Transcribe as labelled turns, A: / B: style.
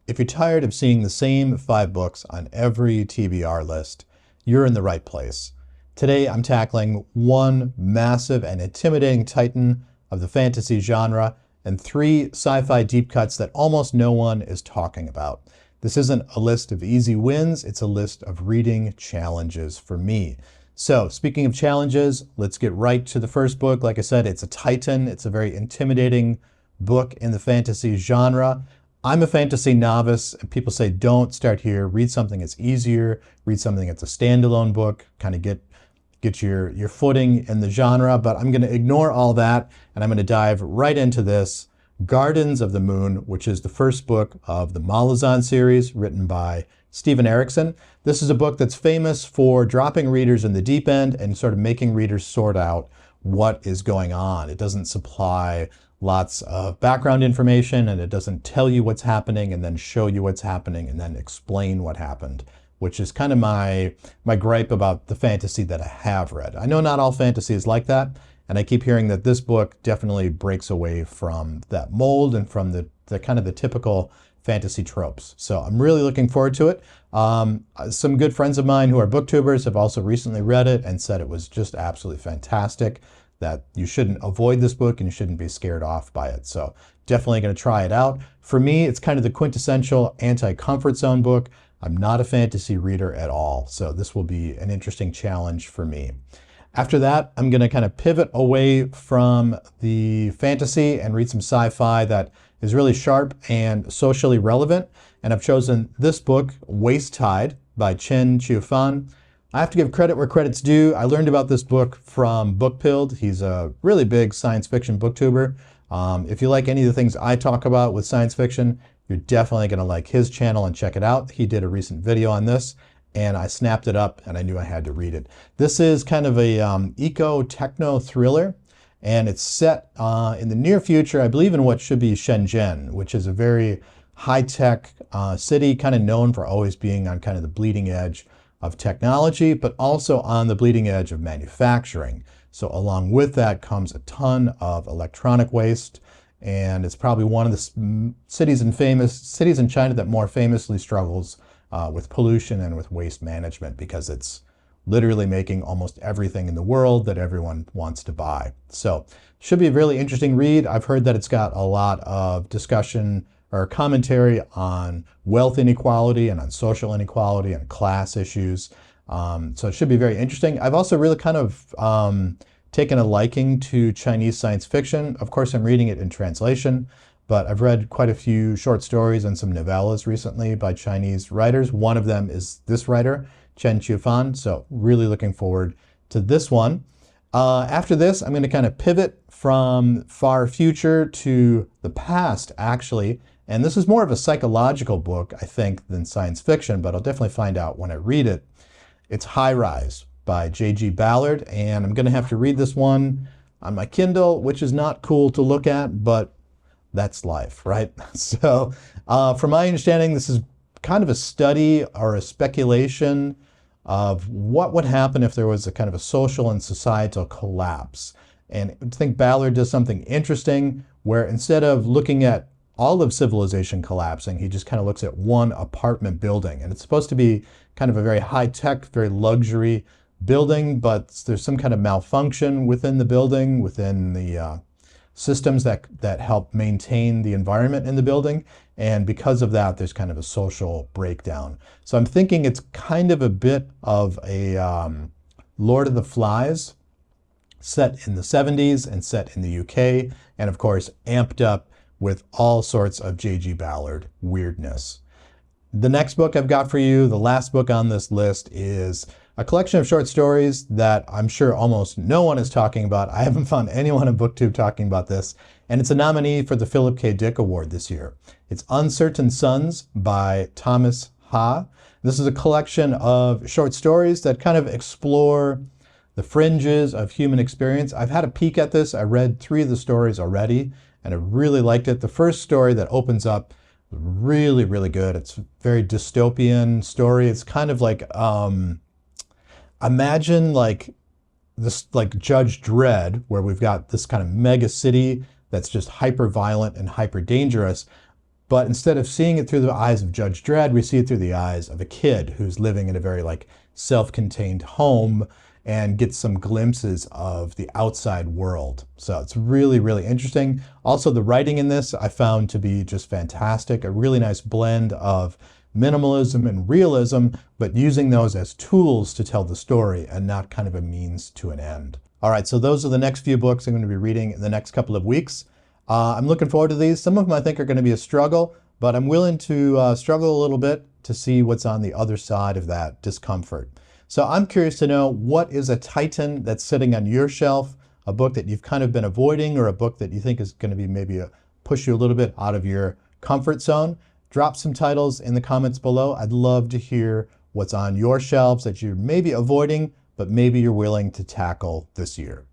A: If you're tired of seeing the same 5 books on every TBR list, you're in the right place. Today I'm tackling one massive and intimidating titan of the fantasy genre and 3 sci-fi deep cuts that almost no one is talking about. This isn't a list of easy wins, it's a list of reading challenges for me. So speaking of challenges, let's get right to the first book. Like I said, it's a titan. It's a very intimidating book in the fantasy genre. I'm a fantasy novice, and people say don't start here. Read something that's easier. Read something that's a standalone book. Kind of get your footing in the genre. But I'm going to ignore all that, and I'm going to dive right into this. Gardens of the Moon, which is the first book of the Malazan series, written by Steven Erikson. This is a book that's famous for dropping readers in the deep end and sort of making readers sort out what is going on. It doesn't supply lots of background information, and it doesn't tell you what's happening and then show you what's happening and then explain what happened, which is kind of my gripe about the fantasy that I have read. I know not all fantasy is like that, and I keep hearing that this book definitely breaks away from that mold and from the kind of the typical fantasy tropes. So I'm really looking forward to it. Some good friends of mine who are booktubers have also recently read it and said it was just absolutely fantastic, that you shouldn't avoid this book and you shouldn't be scared off by it. So definitely going to try it out. For me, it's kind of the quintessential anti-comfort zone book. I'm not a fantasy reader at all, so this will be an interesting challenge for me. After that, I'm going to kind of pivot away from the fantasy and read some sci-fi that is really sharp and socially relevant. And I've chosen this book, Waste Tide by Chen Qiufan. I have to give credit where credit's due. I learned about this book from Bookpilled. He's a really big science fiction booktuber. If you like any of the things I talk about with science fiction, you're definitely going to like his channel and check it out. He did a recent video on this, and I snapped it up, and I knew I had to read it. This is kind of a eco-techno-thriller, and it's set in the near future, I believe in what should be Shenzhen, which is a very high-tech city, kind of known for always being on kind of the bleeding edge of technology, but also on the bleeding edge of manufacturing. So along with that comes a ton of electronic waste, and it's probably one of the cities in China that more famously struggles with pollution and with waste management, because it's literally making almost everything in the world that everyone wants to buy. So should be a really interesting read. I've heard that it's got a lot of discussion or commentary on wealth inequality and on social inequality and class issues. So it should be very interesting. I've also really kind of taken a liking to Chinese science fiction. Of course, I'm reading it in translation, but I've read quite a few short stories and some novellas recently by Chinese writers. One of them is this writer, Chen Qiufan, so really looking forward to this one. After this, I'm going to kind of pivot from far future to the past, actually. And this is more of a psychological book, I think, than science fiction, but I'll definitely find out when I read it. It's High Rise by J.G. Ballard, and I'm going to have to read this one on my Kindle, which is not cool to look at, but that's life, right? So from my understanding, this is kind of a study or a speculation of what would happen if there was a kind of a social and societal collapse. And I think Ballard does something interesting where instead of looking at all of civilization collapsing, he just kind of looks at one apartment building. And it's supposed to be kind of a very high-tech, very luxury building, but there's some kind of malfunction within the building, within the systems that help maintain the environment in the building. And because of that, there's kind of a social breakdown. So I'm thinking it's kind of a bit of a Lord of the Flies set in the 70s and set in the UK, and of course amped up with all sorts of J.G. Ballard weirdness. The next book I've got for you, the last book on this list, is a collection of short stories that I'm sure almost no one is talking about. I haven't found anyone on BookTube talking about this, and it's a nominee for the Philip K. Dick Award this year. It's Uncertain Suns by Thomas Ha. This is a collection of short stories that kind of explore the fringes of human experience. I've had a peek at this. I read 3 of the stories already, and I really liked it. The first story that opens up, really, really good. It's a very dystopian story. It's kind of like, imagine like this, like Judge Dredd, where we've got this kind of mega city that's just hyper violent and hyper dangerous. But instead of seeing it through the eyes of Judge Dredd, we see it through the eyes of a kid who's living in a very like self-contained home and gets some glimpses of the outside world. So it's really, really interesting. Also, the writing in this I found to be just fantastic. A really nice blend of minimalism and realism, but using those as tools to tell the story and not kind of a means to an end. All right, so those are the next few books I'm going to be reading in the next couple of weeks. I'm looking forward to these. Some of them I think are going to be a struggle, but I'm willing to struggle a little bit to see what's on the other side of that discomfort. So I'm curious to know, what is a titan that's sitting on your shelf, a book that you've kind of been avoiding, or a book that you think is going to be maybe push you a little bit out of your comfort zone? Drop some titles in the comments below. I'd love to hear what's on your shelves that you're maybe avoiding, but maybe you're willing to tackle this year.